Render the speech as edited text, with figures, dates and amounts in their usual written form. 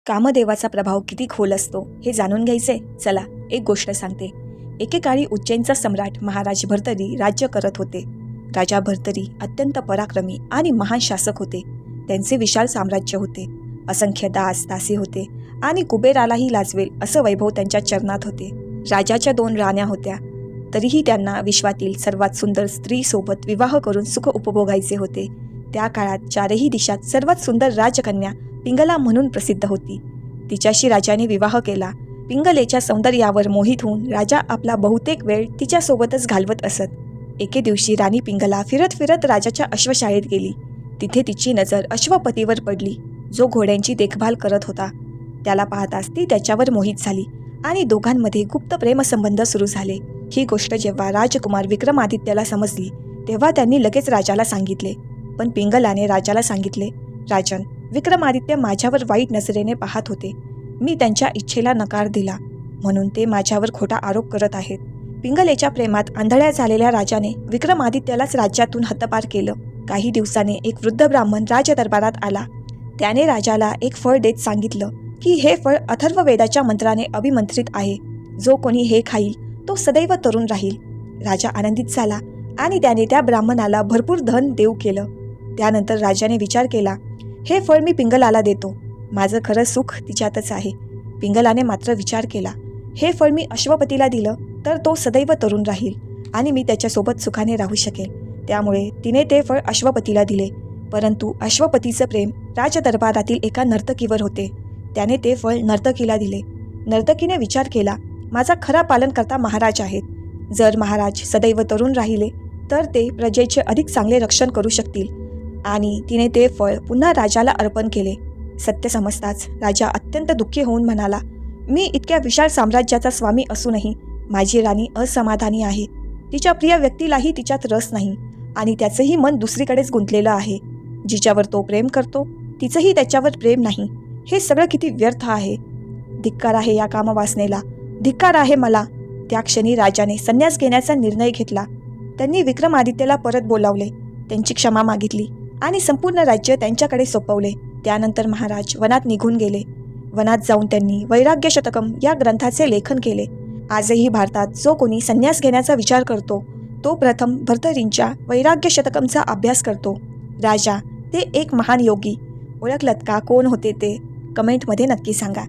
कामदेवाचा प्रभाव किती खोल असतो हे जाणून घ्यायचे. चला एक गोष्ट सांगते. एकेकाळी उज्जैनचा सम्राट महाराज भर्तरी राज्य करत होते. राजा भर्तरी अत्यंत पराक्रमी आणि महान शासक होते. त्यांचे विशाल साम्राज्य होते. असंख्य दास दासी होते आणि कुबेरालाही लाजवेल असं वैभव त्यांच्या चरणात होते. राजाच्या 2 राण्या होत्या. तरीही त्यांना विश्वातील सर्वात सुंदर स्त्री सोबत विवाह करून सुख उपभोगायचे होते. त्या काळात 4ही दिशात सर्वात सुंदर राजकन्या पिंगला म्हणून प्रसिद्ध होती. तिच्याशी राजाने विवाह केला. पिंगलेच्या सौंदर्यावर मोहित होऊन राजा आपला बहुतेक वेळ तिच्यासोबतच घालवत असत. एके दिवशी राणी पिंगला फिरत फिरत राजाच्या अश्वशाळेत गेली. तिथे तिची नजर अश्वपतीवर पडली, जो घोड्यांची देखभाल करत होता. त्याला पाहताच ती त्याच्यावर मोहित झाली आणि दोघांमध्ये गुप्त प्रेमसंबंध सुरू झाले. ही गोष्ट जेव्हा राजकुमार विक्रमादित्याला समजली तेव्हा त्यांनी लगेच राजाला सांगितले. पण पिंगलाने राजाला सांगितले, राजन, विक्रमादित्य माझ्यावर वाईट नजरेने पाहत होते. मी त्यांच्या इच्छेला नकार दिला म्हणून ते माझ्यावर खोटा आरोप करत आहेत. पिंगलेच्या प्रेमात आंधळ्या झालेल्या राजाने विक्रमादित्यालाच राज्यातून हद्दपार केलं. काही दिवसांनी एक वृद्ध ब्राह्मण राजदरबारात आला. त्याने राजाला एक फळ देत सांगितलं की हे फळ अथर्ववेदाच्या मंत्राने अभिमंत्रित आहे. जो कोणी हे खाईल तो सदैव तरुण राहील. राजा आनंदित झाला आणि त्याने त्या ब्राह्मणाला भरपूर धन देऊ केलं. त्यानंतर राजाने विचार केला, हे फळ मी पिंगलाला देतो. माझं खरं सुख तिच्यातच आहे. पिंगलाने मात्र विचार केला, हे फळ मी अश्वपतीला दिलं तर तो सदैव तरुण राहील आणि मी त्याच्यासोबत सुखाने राहू शकेल. त्यामुळे तिने ते फळ अश्वपतीला दिले. परंतु अश्वपतीचं प्रेम राजदरबारातील एका नर्तकीवर होते. त्याने ते फळ नर्तकीला दिले. नर्तकीने विचार केला, माझा खरा पालनकर्ता महाराज आहेत. जर महाराज सदैव तरुण राहिले तर ते प्रजेचे अधिक चांगले रक्षण करू शकतील. आणि तिने ते फळ पुन्हा राजाला अर्पण केले. सत्य समजताच राजा अत्यंत दुःखी होऊन म्हणाला, मी इतक्या विशाल साम्राज्याचा स्वामी असूनही माझी राणी असमाधानी आहे. तिच्या प्रिय व्यक्तीलाही तिच्यात रस नाही आणि त्याचंही मन दुसरीकडेच गुंतलेलं आहे. जिच्यावर तो प्रेम करतो तिचंही त्याच्यावर प्रेम नाही. हे सगळं किती व्यर्थ आहे. धिक्कार आहे या कामवासनेला, धिक्कार आहे मला. त्या क्षणी राजाने संन्यास घेण्याचा निर्णय घेतला. त्यांनी विक्रमादित्याला परत बोलावले, त्यांची क्षमा मागितली आणि संपूर्ण राज्य त्यांच्याकडे सोपवले. त्यानंतर महाराज वनात निघून गेले. वनात जाऊन त्यांनी वैराग्य शतकम या ग्रंथाचे लेखन केले. आजही भारतात जो कोणी संन्यास घेण्याचा विचार करतो तो प्रथम भर्तरींच्या वैराग्य शतकमचा अभ्यास करतो. राजा ते एक महान योगी. ओळखलत का कोण होते ते? कमेंटमध्ये नक्की सांगा.